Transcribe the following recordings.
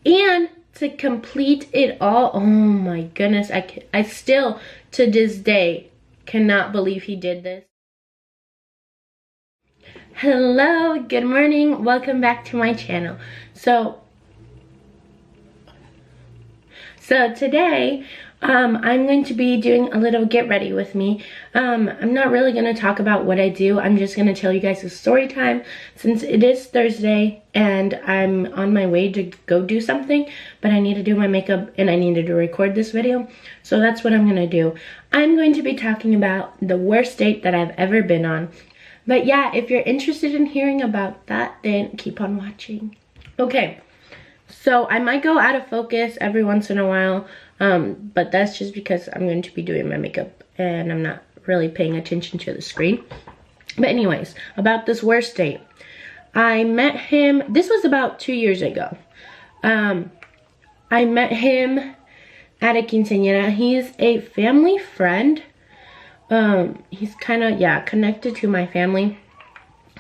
And to complete it all, oh my goodness, I still to this day cannot believe he did this. Hello, good morning, welcome back to my channel. So today I'm going to be doing a little get ready with me. I'm not really going to talk about what I do. I'm just going to tell you guys a story time since it is Thursday and I'm on my way to go do something, but I need to do my makeup and I needed to record this video. So that's what I'm going to do. I'm going to be talking about the worst date that I've ever been on. But yeah, if you're interested in hearing about that, then keep on watching. Okay, so I might go out of focus every once in a while. But that's just because I'm going to be doing my makeup and I'm not really paying attention to the screen. But anyways, about this worst date. I met him, this was about 2 years ago. I met him at a quinceañera. He's a family friend. He's kind of, yeah, connected to my family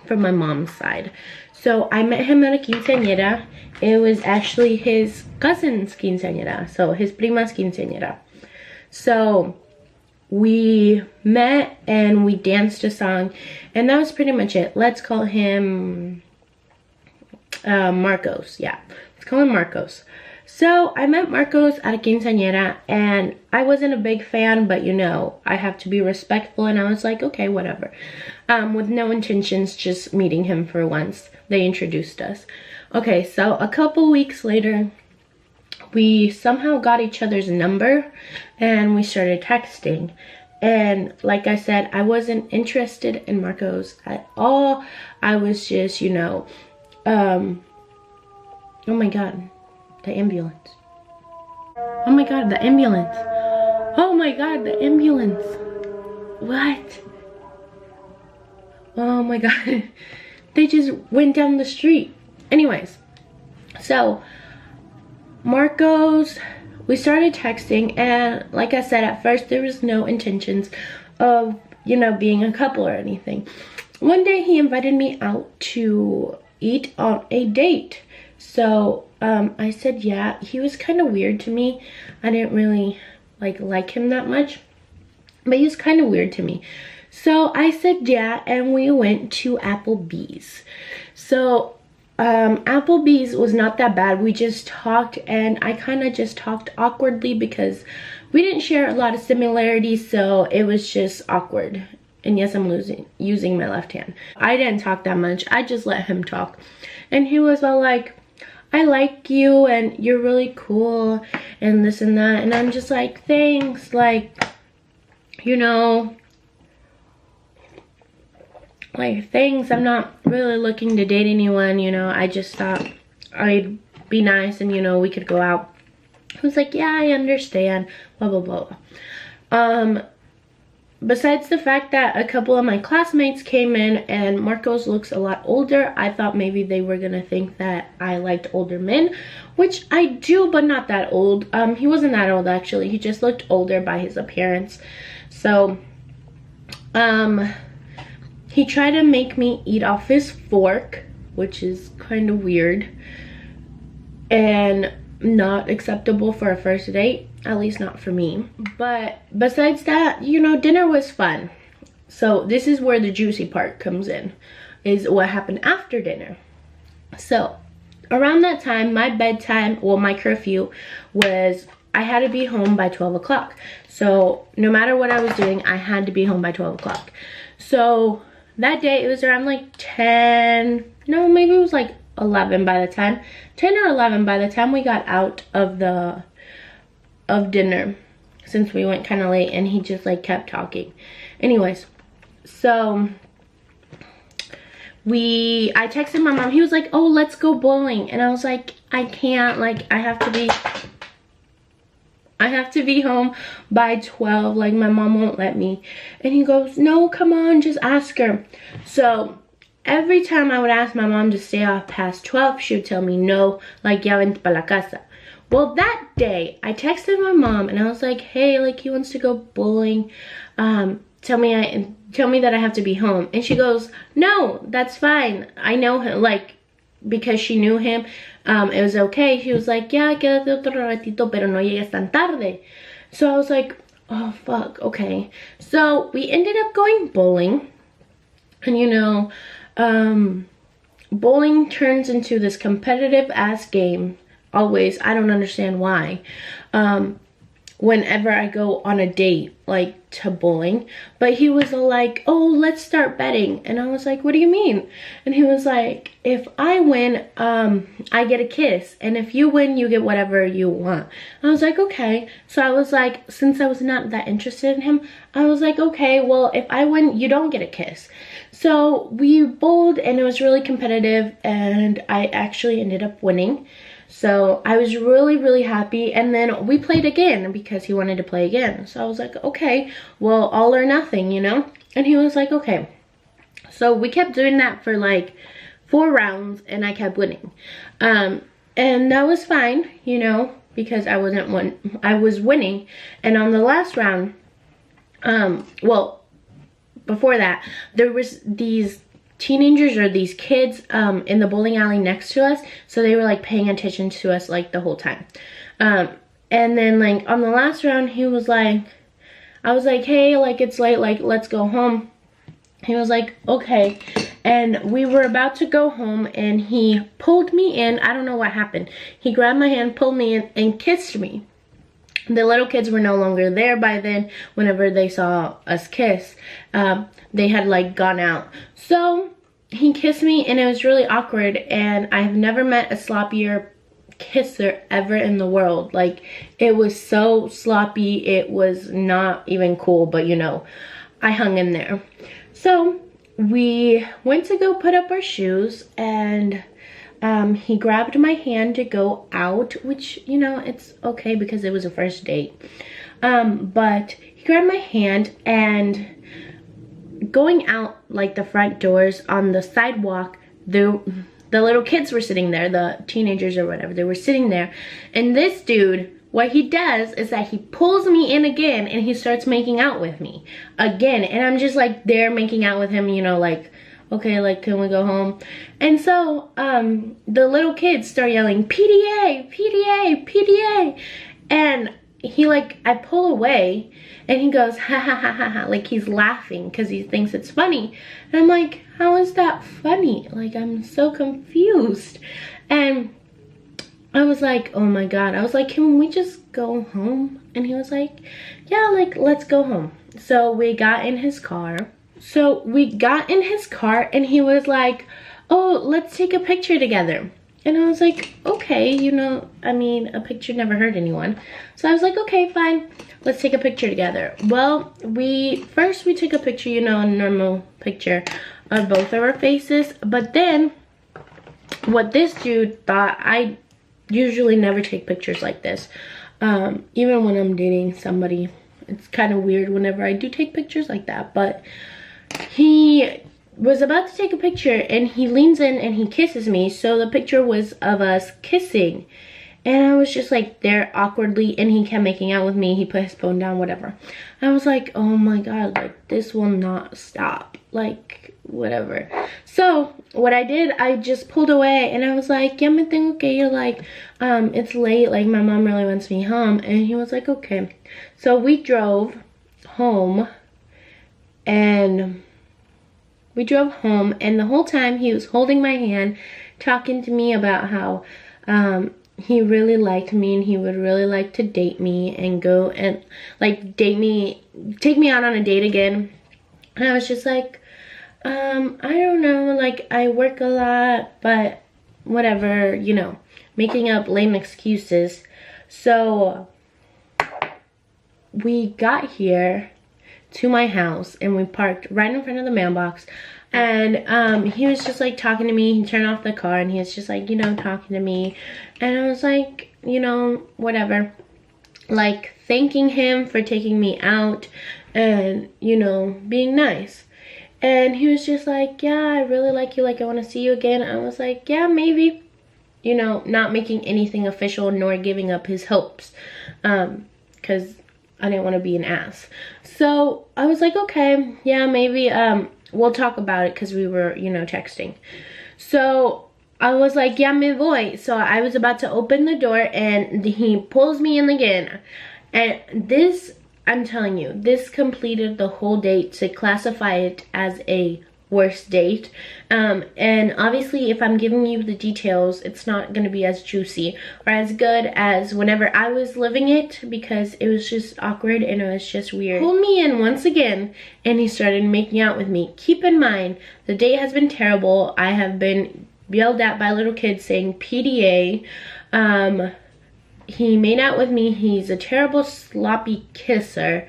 from my mom's side. So I met him at a quinceañera. It was actually his cousin's quinceañera, so his prima's quinceañera. So we met and we danced a song, and that was pretty much it. Let's call him Marcos. Yeah, let's call him Marcos. So I met Marcos at a quinceañera, and I wasn't a big fan, but you know, I have to be respectful, and I was like, okay, whatever. With no intentions, just meeting him for once. They introduced us. Okay, so a couple weeks later, we somehow got each other's number, and we started texting. And like I said, I wasn't interested in Marcos at all. I was just, you know, oh my God. The ambulance. Oh my God, the ambulance. Oh my God, the ambulance. What? Oh my God. They just went down the street. Anyways, so Marcos, we started texting, and like I said, at first there was no intentions of, you know, being a couple or anything. One day he invited me out to eat on a date. So I said yeah. He was kind of weird to me. I didn't really like him that much, but he was kind of weird to me. So I said yeah, and we went to Applebee's. So Applebee's was not that bad. We just talked, and I kind of just talked awkwardly because we didn't share a lot of similarities, so it was just awkward. And yes, I'm using my left hand. I didn't talk that much. I just let him talk. And he was all like, I like you and you're really cool and this and that. And I'm just like, thanks. Like, you know, like, thanks. I'm not really looking to date anyone, you know. I just thought I'd be nice and, you know, we could go out. I was like, yeah, I understand. Blah, blah, blah. Besides the fact that a couple of my classmates came in and Marcos looks a lot older, I thought maybe they were gonna think that I liked older men, which I do, but not that old. He wasn't that old actually. He just looked older by his appearance. So, he tried to make me eat off his fork, which is kind of weird and not acceptable for a first date. At least not for me. But besides that, you know, dinner was fun. So this is where the juicy part comes in, is what happened after dinner. So around that time, my bedtime, well, my curfew was, I had to be home by 12 o'clock. So no matter what I was doing, I had to be home by 12 o'clock. So that day, it was around like 10, no, maybe it was like 11 by the time, 10 or 11 by the time we got out of dinner, since we went kind of late, and he just like kept talking. Anyways, so I texted my mom. He was like, oh, let's go bowling. And I was like, I can't, like, I have to be home by 12, like my mom won't let me. And he goes, no, come on, just ask her. So every time I would ask my mom to stay off past 12, she would tell me no, like, ya vente pa la casa. Well, that day, I texted my mom and I was like, hey, like, he wants to go bowling. Tell me that I have to be home. And she goes, no, that's fine. I know him. Like, because she knew him, it was okay. She was like, yeah, quédate otro ratito, pero no llegues tan tarde. So I was like, oh fuck, okay. So we ended up going bowling, and you know, bowling turns into this competitive ass game always. I don't understand why. Whenever I go on a date, like to bowling, but he was like, oh, let's start betting. And I was like, what do you mean? And he was like, if I win, I get a kiss, and if you win, you get whatever you want. I was like, okay. So I was like, since I was not that interested in him, I was like, okay, well, if I win, you don't get a kiss. So we bowled, and it was really competitive, and I actually ended up winning. So I was really, really happy. And then we played again because he wanted to play again. So I was like, okay, well, all or nothing, you know? And he was like, okay. So we kept doing that for like 4 rounds, and I kept winning. And that was fine, you know, because I was winning. And on the last round, well, before that, there was these teenagers or these kids in the bowling alley next to us, so they were like paying attention to us like the whole time. And then like on the last round, he was like, I was like, hey, like it's late, like let's go home. He was like, okay. And we were about to go home, and he pulled me in. I don't know what happened. He grabbed my hand, pulled me in, and kissed me. The little kids were no longer there by then. Whenever they saw us kiss, they had like gone out. So he kissed me, and it was really awkward, and I've never met a sloppier kisser ever in the world. Like, it was so sloppy, it was not even cool, but you know, I hung in there. So we went to go put up our shoes, and he grabbed my hand to go out, which, you know, it's okay because it was a first date. But he grabbed my hand, and going out like the front doors on the sidewalk, the little kids were sitting there, the teenagers or whatever, they were sitting there. And this dude, what he does is that he pulls me in again, and he starts making out with me again. And I'm just like there making out with him, you know, like, okay, like, can we go home? And so the little kids start yelling, PDA, PDA, PDA. And he like, I pull away, and he goes, ha ha ha ha ha, like he's laughing because he thinks it's funny. And I'm like, how is that funny? Like, I'm so confused. And I was like, oh my God. I was like, can we just go home? And he was like, yeah, like, let's go home. So we got in his car. And he was like, oh, let's take a picture together. And I was like, okay, you know, I mean, a picture never hurt anyone. So I was like, okay, fine, let's take a picture together. Well, we took a picture, you know, a normal picture of both of our faces. But then what this dude thought, I usually never take pictures like this. Even when I'm dating somebody, it's kind of weird whenever I do take pictures like that. But he was about to take a picture, and he leans in and he kisses me. So the picture was of us kissing, and I was just like there awkwardly, and he kept making out with me. He put his phone down, whatever. I was like, oh my God, like this will not stop, like whatever. So what I did, I just pulled away, and I was like, ya me tengo que ir, like it's late, like my mom really wants me home. And he was like, okay. So we drove home, and the whole time he was holding my hand, talking to me about how he really liked me, and he would really like to date me and go and like take me out on a date again. And I was just like, I don't know, like I work a lot, but whatever, you know, making up lame excuses. So we got here to my house, and we parked right in front of the mailbox. And he was just like talking to me. He turned off the car, and he was just like, you know, talking to me. And I was like, you know, whatever, like thanking him for taking me out and, you know, being nice. And he was just like, yeah, I really like you, like I want to see you again. I was like, yeah, maybe, you know, not making anything official nor giving up his hopes, because I didn't want to be an ass. So I was like, okay, yeah, maybe we'll talk about it, because we were, you know, texting. So I was like, yeah, me voy. So I was about to open the door and he pulls me in again. And this, I'm telling you, this completed the whole date to classify it as a worst date. And obviously if I'm giving you the details, it's not going to be as juicy or as good as whenever I was living it, because it was just awkward and it was just weird. Pulled me in once again and he started making out with me. Keep in mind, the date has been terrible. I have been yelled at by little kids saying PDA. He made out with me. He's a terrible sloppy kisser.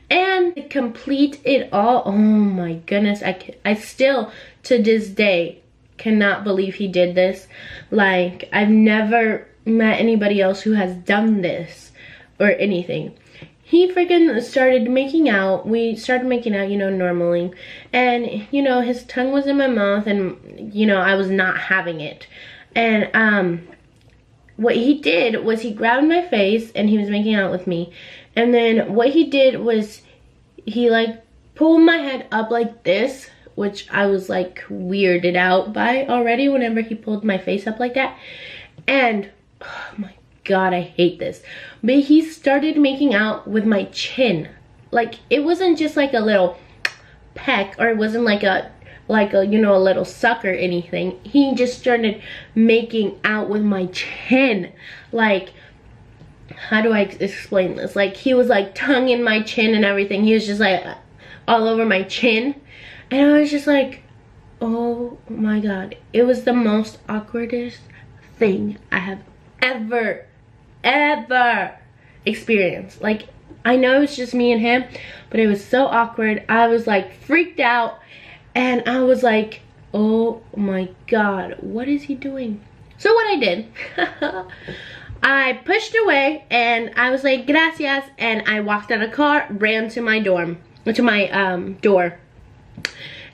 And to complete it all, oh my goodness, I still to this day cannot believe he did this. Like, I've never met anybody else who has done this or anything. He freaking started making out. We started making out, you know, normally. And, you know, his tongue was in my mouth and, you know, I was not having it. And, what he did was he grabbed my face and he was making out with me. And then what he did was he like pulled my head up like this, which I was like weirded out by already whenever he pulled my face up like that. And oh my God, I hate this. But he started making out with my chin. Like, it wasn't just like a little peck, or it wasn't like a you know, a little suck or anything. He just started making out with my chin. Like, how do I explain this? Like, he was like tongue in my chin and everything. He was just like all over my chin. And I was just like, oh my God. It was the most awkwardest thing I have ever experienced. Like, I know it's just me and him, but it was so awkward. I was like freaked out. And I was like, oh my God, what is he doing? So what I did, I pushed away and I was like, gracias. And I walked out of the car, ran to my door.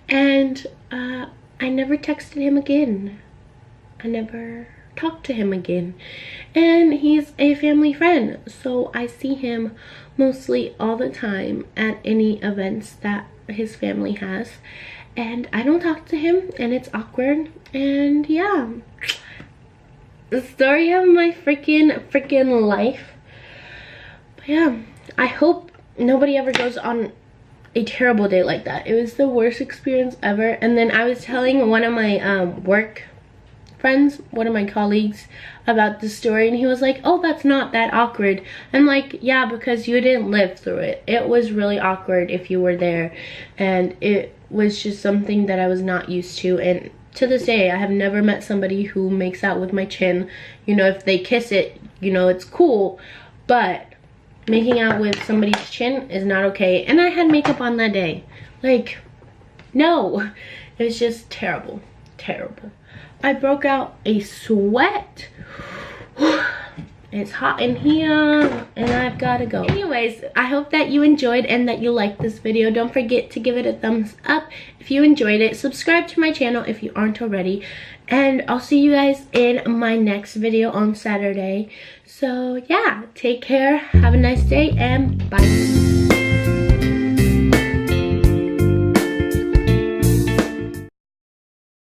And I never texted him again. I never talked to him again. And he's a family friend. So I see him mostly all the time at any events that his family has. And I don't talk to him, and it's awkward. And yeah, the story of my freaking life. But yeah, I hope nobody ever goes on a terrible date like that. It was the worst experience ever. And then I was telling one of my work friends, one of my colleagues, about the story, and he was like, oh, that's not that awkward. I'm like, yeah, because you didn't live through it. It was really awkward if you were there, and it was just something that I was not used to. And to this day, I have never met somebody who makes out with my chin. You know, if they kiss it, you know, it's cool, but making out with somebody's chin is not okay. And I had makeup on that day. Like, no, it was just terrible. I broke out a sweat. It's hot in here and I've gotta go. Anyways, I hope that you enjoyed and that you liked this video. Don't forget to give it a thumbs up if you enjoyed it. Subscribe to my channel if you aren't already. And I'll see you guys in my next video on Saturday. So yeah, take care, have a nice day, and bye.